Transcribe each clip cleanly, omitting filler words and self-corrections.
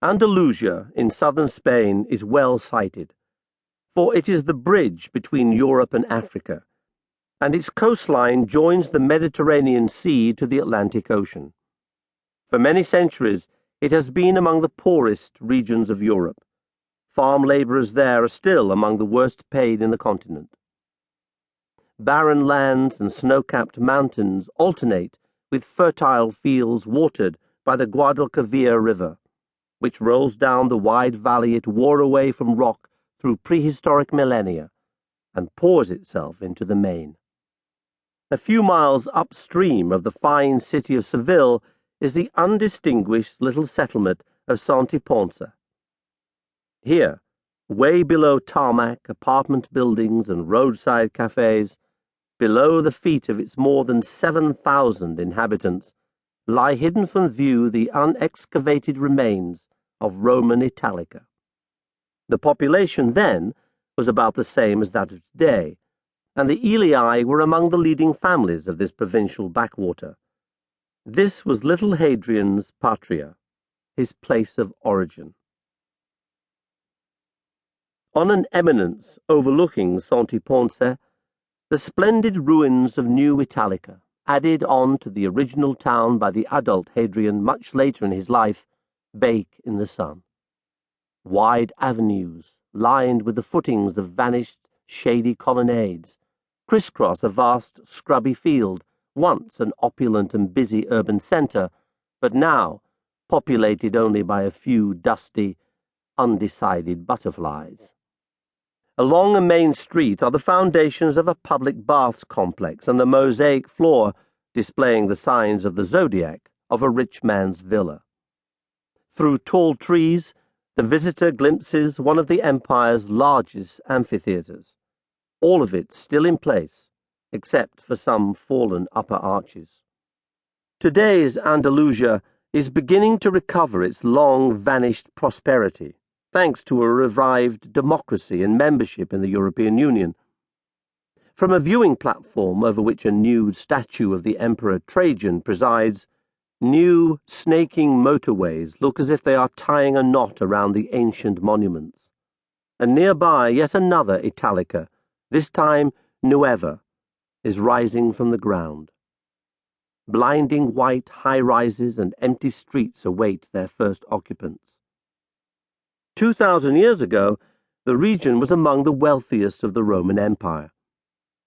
Andalusia in southern Spain is well cited, for it is the bridge between Europe and Africa, and its coastline joins the Mediterranean Sea to the Atlantic Ocean. For many centuries, it has been among the poorest regions of Europe. Farm labourers there are still among the worst paid in the continent. Barren lands and snow-capped mountains alternate with fertile fields watered by the Guadalquivir River, which rolls down the wide valley it wore away from rock through prehistoric millennia and pours itself into the main. A few miles upstream of the fine city of Seville is the undistinguished little settlement of Santi Ponce. Here, way below tarmac, apartment buildings and roadside cafes, below the feet of its more than 7,000 inhabitants, lie hidden from view the unexcavated remains of Roman Italica. The population then was about the same as that of today, and the Aelii were among the leading families of this provincial backwater. This was little Hadrian's patria, his place of origin. On an eminence overlooking Santi Ponce, the splendid ruins of New Italica, added on to the original town by the adult Hadrian much later in his life, bake in the sun. Wide avenues, lined with the footings of vanished, shady colonnades, crisscross a vast, scrubby field, once an opulent and busy urban centre, but now populated only by a few dusty, undecided butterflies. Along a main street are the foundations of a public baths complex and the mosaic floor displaying the signs of the zodiac of a rich man's villa. Through tall trees, the visitor glimpses one of the empire's largest amphitheatres, all of it still in place, except for some fallen upper arches. Today's Andalusia is beginning to recover its long-vanished prosperity, thanks to a revived democracy and membership in the European Union. From a viewing platform over which a nude statue of the Emperor Trajan presides, new, snaking motorways look as if they are tying a knot around the ancient monuments. And nearby, yet another Italica, this time Nueva, is rising from the ground. Blinding white high-rises and empty streets await their first occupants. 2,000 years ago, the region was among the wealthiest of the Roman Empire.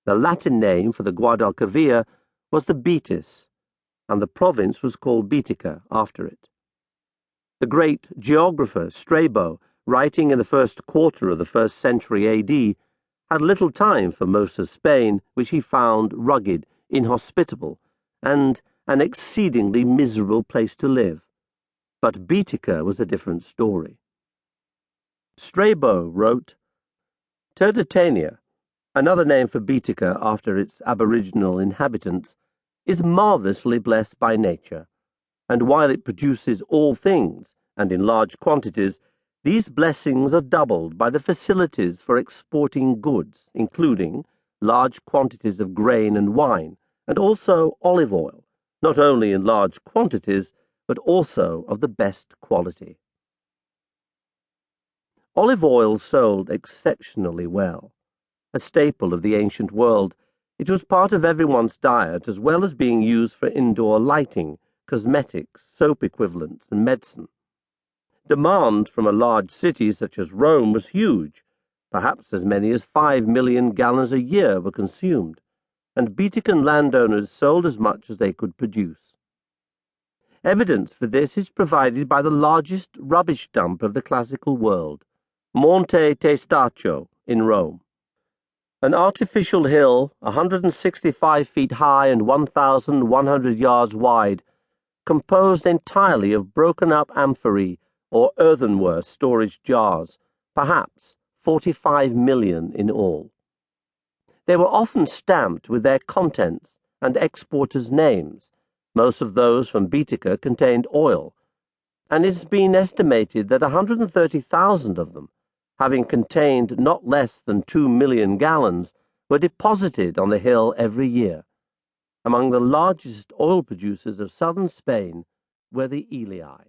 The Latin name for the Guadalquivir was the Betis, and the province was called Baetica after it. The great geographer Strabo, writing in the first quarter of the 1st century AD, had little time for most of Spain, which he found rugged, inhospitable, and an exceedingly miserable place to live. But Baetica was a different story. Strabo wrote, Turdetania, another name for Baetica after its aboriginal inhabitants, is marvellously blessed by nature, and while it produces all things, and in large quantities, these blessings are doubled by the facilities for exporting goods, including large quantities of grain and wine, and also olive oil, not only in large quantities, but also of the best quality. Olive oil sold exceptionally well. A staple of the ancient world, it was part of everyone's diet as well as being used for indoor lighting, cosmetics, soap equivalents, and medicine. Demand from a large city such as Rome was huge. Perhaps as many as 5 million gallons a year were consumed, and Baetican landowners sold as much as they could produce. Evidence for this is provided by the largest rubbish dump of the classical world, Monte Testaccio in Rome. An artificial hill, 165 feet high and 1,100 yards wide, composed entirely of broken-up amphorae or earthenware storage jars, perhaps 45 million in all. They were often stamped with their contents and exporters' names. Most of those from Baetica contained oil, and it has been estimated that 130,000 of them, having contained not less than 2 million gallons, were deposited on the hill every year. Among the largest oil producers of southern Spain were the Aelii.